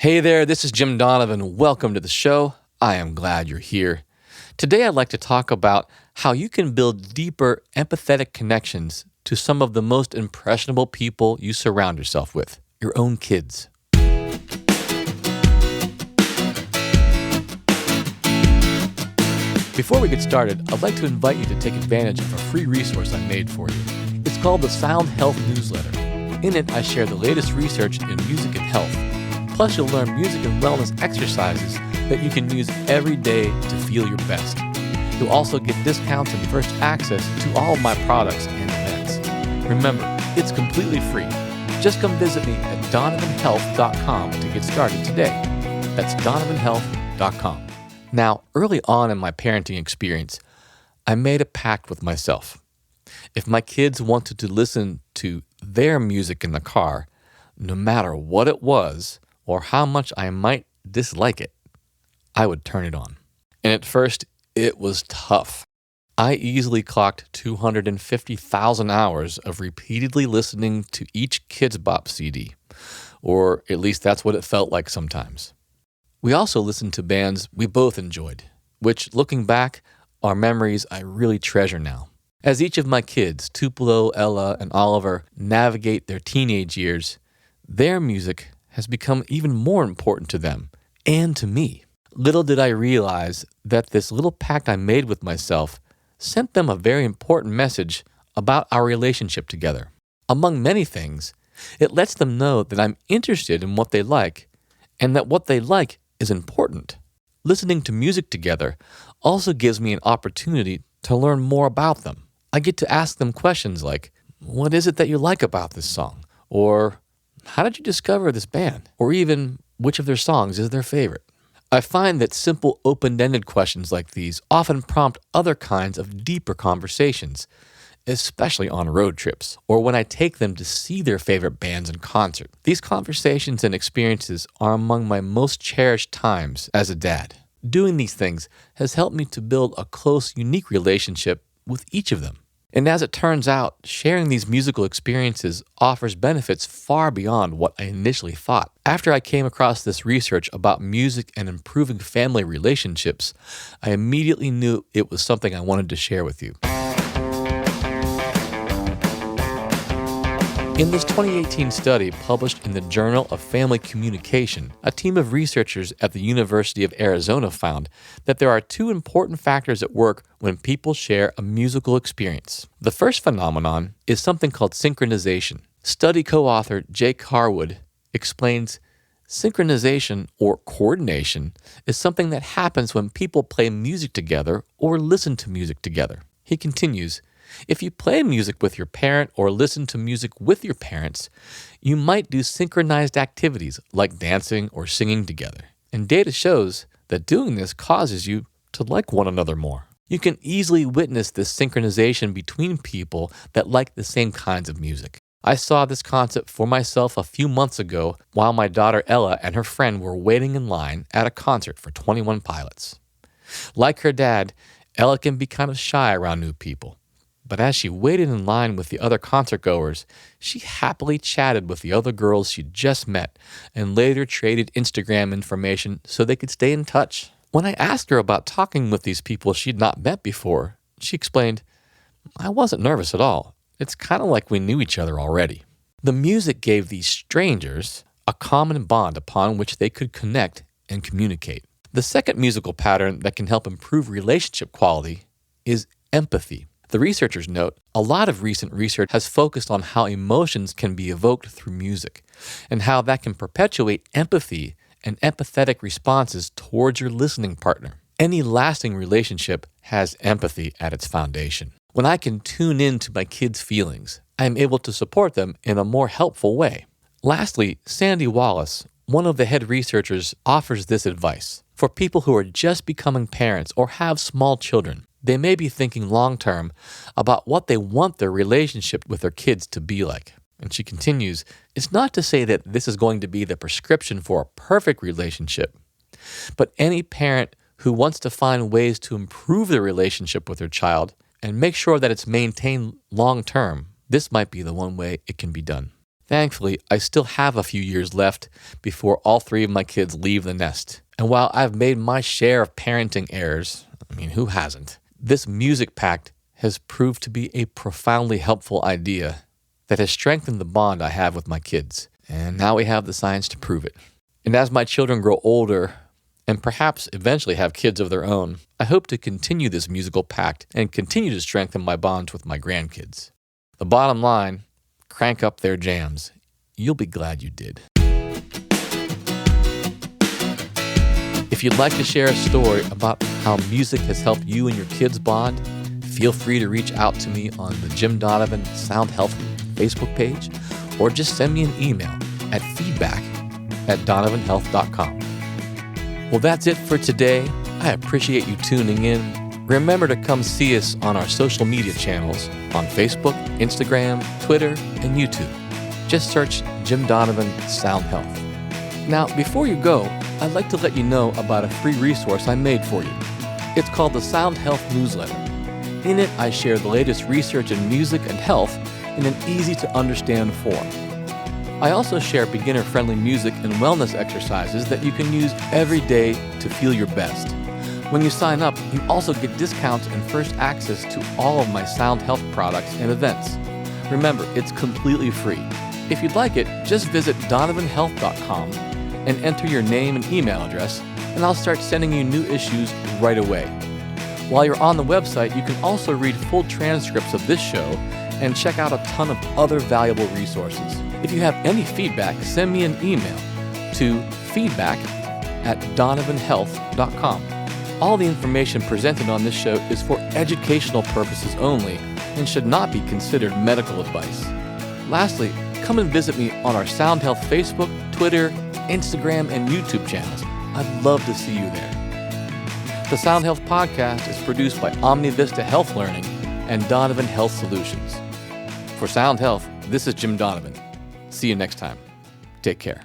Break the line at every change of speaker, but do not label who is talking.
Hey there, this is Jim Donovan. Welcome to the show. I am glad you're here. Today I'd like to talk about how you can build deeper, empathetic connections to some of the most impressionable people you surround yourself with, your own kids. Before we get started, I'd like to invite you to take advantage of a free resource I made for you. It's called the Sound Health Newsletter. In it, I share the latest research in music and health. Plus, you'll learn music and wellness exercises that you can use every day to feel your best. You'll also get discounts and first access to all of my products and events. Remember, it's completely free. Just come visit me at donovanhealth.com to get started today. That's donovanhealth.com. Now, early on in my parenting experience, I made a pact with myself. If my kids wanted to listen to their music in the car, no matter what it was, or how much I might dislike it, I would turn it on. And at first, it was tough. I easily clocked 250,000 hours of repeatedly listening to each Kidz Bop CD, or at least that's what it felt like sometimes. We also listened to bands we both enjoyed, which, looking back, are memories I really treasure now. As each of my kids, Tupelo, Ella, and Oliver, navigate their teenage years, their music has become even more important to them and to me. Little did I realize that this little pact I made with myself sent them a very important message about our relationship together. Among many things, it lets them know that I'm interested in what they like and that what they like is important. Listening to music together also gives me an opportunity to learn more about them. I get to ask them questions like, "What is it that you like about this song?" Or, "How did you discover this band?" Or even, "Which of their songs is their favorite?" I find that simple open-ended questions like these often prompt other kinds of deeper conversations, especially on road trips or when I take them to see their favorite bands in concert. These conversations and experiences are among my most cherished times as a dad. Doing these things has helped me to build a close, unique relationship with each of them. And as it turns out, sharing these musical experiences offers benefits far beyond what I initially thought. After I came across this research about music and improving family relationships, I immediately knew it was something I wanted to share with you. In this 2018 study published in the Journal of Family Communication, a team of researchers at the University of Arizona found that there are two important factors at work when people share a musical experience. The first phenomenon is something called synchronization. Study co-author Jake Harwood explains synchronization or coordination is something that happens when people play music together or listen to music together. He continues, "If you play music with your parent or listen to music with your parents, you might do synchronized activities like dancing or singing together. And data shows that doing this causes you to like one another more." You can easily witness this synchronization between people that like the same kinds of music. I saw this concept for myself a few months ago while my daughter Ella and her friend were waiting in line at a concert for 21 Pilots. Like her dad, Ella can be kind of shy around new people. But as she waited in line with the other concertgoers, she happily chatted with the other girls she'd just met and later traded Instagram information so they could stay in touch. When I asked her about talking with these people she'd not met before, she explained, "I wasn't nervous at all. It's kind of like we knew each other already." The music gave these strangers a common bond upon which they could connect and communicate. The second musical pattern that can help improve relationship quality is empathy. The researchers note, a lot of recent research has focused on how emotions can be evoked through music, and how that can perpetuate empathy and empathetic responses towards your listening partner. Any lasting relationship has empathy at its foundation. When I can tune in to my kids' feelings, I am able to support them in a more helpful way. Lastly, Sandy Wallace, one of the head researchers, offers this advice. For people who are just becoming parents or have small children, they may be thinking long-term about what they want their relationship with their kids to be like. And she continues, "It's not to say that this is going to be the prescription for a perfect relationship, but any parent who wants to find ways to improve their relationship with their child and make sure that it's maintained long-term, this might be the one way it can be done." Thankfully, I still have a few years left before all 3 of my kids leave the nest. And while I've made my share of parenting errors, who hasn't? This music pact has proved to be a profoundly helpful idea that has strengthened the bond I have with my kids. And now we have the science to prove it. And as my children grow older and perhaps eventually have kids of their own, I hope to continue this musical pact and continue to strengthen my bonds with my grandkids. The bottom line, crank up their jams. You'll be glad you did. If you'd like to share a story about how music has helped you and your kids bond, feel free to reach out to me on the Jim Donovan Sound Health Facebook page, or just send me an email at feedback@donovanhealth.com. Well, that's it for today. I appreciate you tuning in. Remember to come see us on our social media channels on Facebook, Instagram, Twitter, and YouTube. Just search Jim Donovan Sound Health. Now, before you go, I'd like to let you know about a free resource I made for you. It's called the Sound Health Newsletter. In it, I share the latest research in music and health in an easy-to-understand form. I also share beginner-friendly music and wellness exercises that you can use every day to feel your best. When you sign up, you also get discounts and first access to all of my sound health products and events. Remember, it's completely free. If you'd like it, just visit donovanhealth.com and enter your name and email address, and I'll start sending you new issues right away. While you're on the website, you can also read full transcripts of this show and check out a ton of other valuable resources. If you have any feedback, send me an email to feedback@donovanhealth.com. All the information presented on this show is for educational purposes only and should not be considered medical advice. Lastly, come and visit me on our Sound Health Facebook, Twitter, Instagram, and YouTube channels. I'd love to see you there. The Sound Health Podcast is produced by OmniVista Health Learning and Donovan Health Solutions. For Sound Health, this is Jim Donovan. See you next time. Take care.